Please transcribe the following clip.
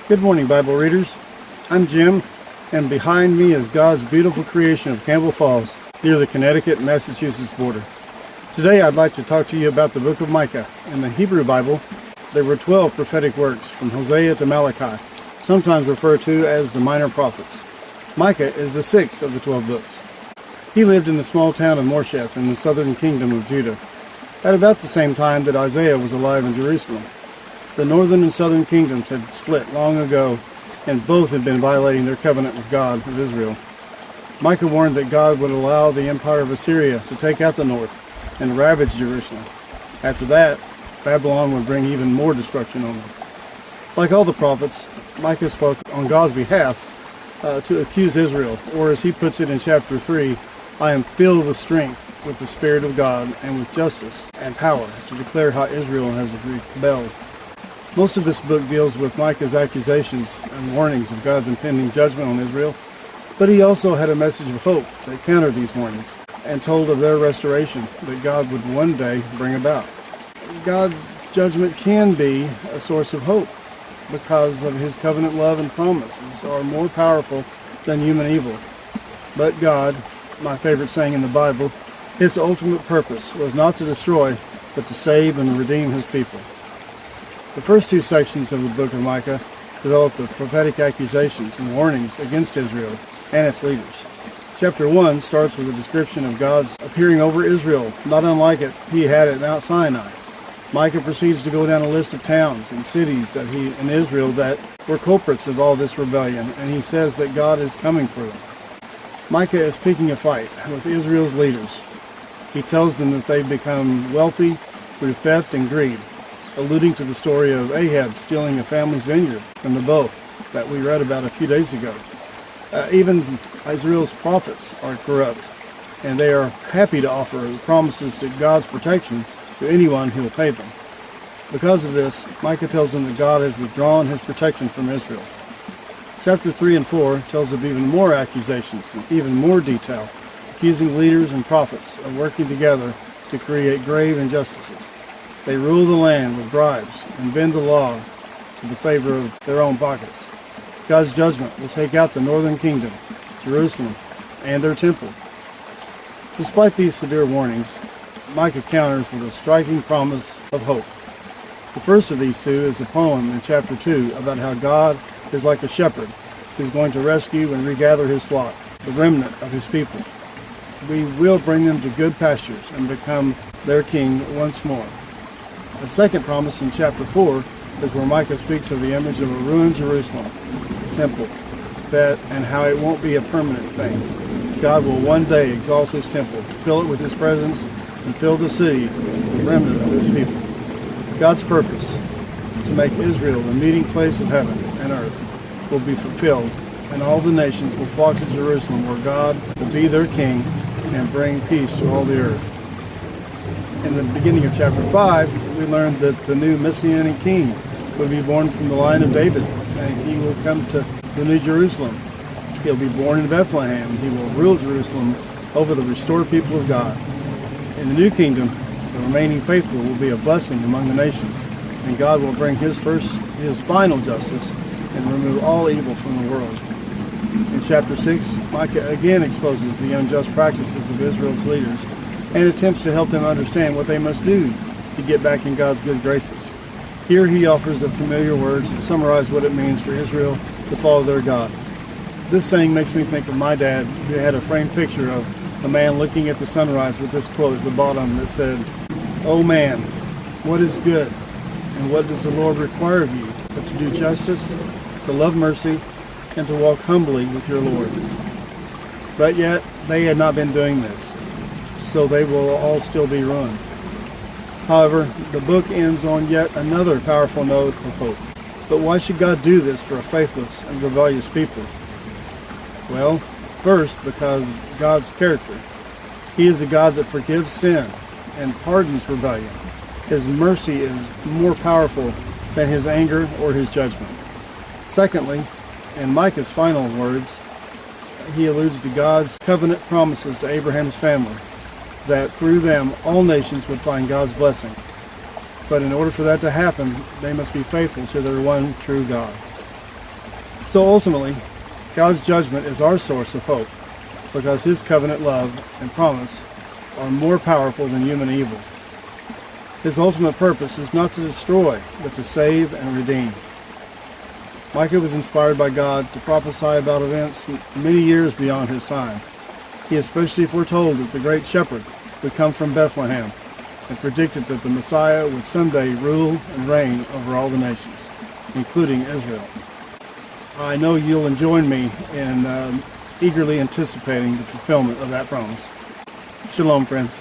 Good morning, Bible readers. I'm Jim, and behind me is God's beautiful creation of Campbell Falls, near the Connecticut and Massachusetts border. Today I'd like to talk to you about the book of Micah. In the Hebrew Bible, there were 12 prophetic works from Hosea to Malachi, sometimes referred to as the minor prophets. Micah is the sixth of the 12 books. He lived in the small town of Morsheth in the southern kingdom of Judah, at about the same time that Isaiah was alive in Jerusalem. The northern and southern kingdoms had split long ago, and both had been violating their covenant with God of Israel. Micah warned that God would allow the empire of Assyria to take out the north and ravage Jerusalem. After that, Babylon would bring even more destruction on them. Like all the prophets, Micah spoke on God's behalf to accuse Israel, or as he puts it in chapter 3, I am filled with strength, with the Spirit of God, and with justice and power to declare how Israel has rebelled. Most of this book deals with Micah's accusations and warnings of God's impending judgment on Israel, but he also had a message of hope that countered these warnings and told of their restoration that God would one day bring about. God's judgment can be a source of hope because of his covenant love and promises are more powerful than human evil. But God, my favorite saying in the Bible, his ultimate purpose was not to destroy, but to save and redeem his people. The first two sections of the book of Micah develop the prophetic accusations and warnings against Israel and its leaders. Chapter 1 starts with a description of God's appearing over Israel, not unlike it he had at Mount Sinai. Micah proceeds to go down a list of towns and cities in Israel that were culprits of all this rebellion, and he says that God is coming for them. Micah is picking a fight with Israel's leaders. He tells them that they've become wealthy through theft and greed, alluding to the story of Ahab stealing a family's vineyard from the bow that we read about a few days ago. Even Israel's prophets are corrupt, and they are happy to offer promises to God's protection to anyone who will pay them. Because of this, Micah tells them that God has withdrawn his protection from Israel. Chapter 3 and 4 tells of even more accusations and even more detail, accusing leaders and prophets of working together to create grave injustices. They rule the land with bribes and bend the law to the favor of their own pockets. God's judgment will take out the northern kingdom, Jerusalem, and their temple. Despite these severe warnings, Micah counters with a striking promise of hope. The first of these two is a poem in chapter 2 about how God is like a shepherd who's going to rescue and regather his flock, the remnant of his people. We will bring them to good pastures and become their king once more. The second promise in chapter 4 is where Micah speaks of the image of a ruined Jerusalem temple, and how it won't be a permanent thing. God will one day exalt his temple, fill it with his presence, and fill the city with the remnant of his people. God's purpose to make Israel the meeting place of heaven and earth will be fulfilled, and all the nations will flock to Jerusalem, where God will be their king and bring peace to all the earth. In the beginning of chapter 5, we learned that the new Messianic king would be born from the line of David, and he will come to the New Jerusalem. He'll be born in Bethlehem. He will rule Jerusalem over the restored people of God. In the new kingdom, the remaining faithful will be a blessing among the nations, and God will bring his final justice and remove all evil from the world. In chapter 6, Micah again exposes the unjust practices of Israel's leaders and attempts to help them understand what they must do to get back in God's good graces. Here he offers the familiar words that summarize what it means for Israel to follow their God. This saying makes me think of my dad, who had a framed picture of a man looking at the sunrise with this quote at the bottom that said, "Oh man, what is good, and what does the Lord require of you, but to do justice, to love mercy, and to walk humbly with your Lord." But yet, they had not been doing this, so they will all still be ruined. However, the book ends on yet another powerful note of hope. But why should God do this for a faithless and rebellious people? Well, first, because God's character. He is a God that forgives sin and pardons rebellion. His mercy is more powerful than his anger or his judgment. Secondly, in Micah's final words, he alludes to God's covenant promises to Abraham's family, that through them all nations would find God's blessing. But in order for that to happen, they must be faithful to their one true God. So ultimately, God's judgment is our source of hope because His covenant love and promise are more powerful than human evil. His ultimate purpose is not to destroy, but to save and redeem. Micah was inspired by God to prophesy about events many years beyond his time. He especially foretold that the great shepherd would come from Bethlehem and predicted that the Messiah would someday rule and reign over all the nations, including Israel. I know you'll join me in eagerly anticipating the fulfillment of that promise. Shalom, friends.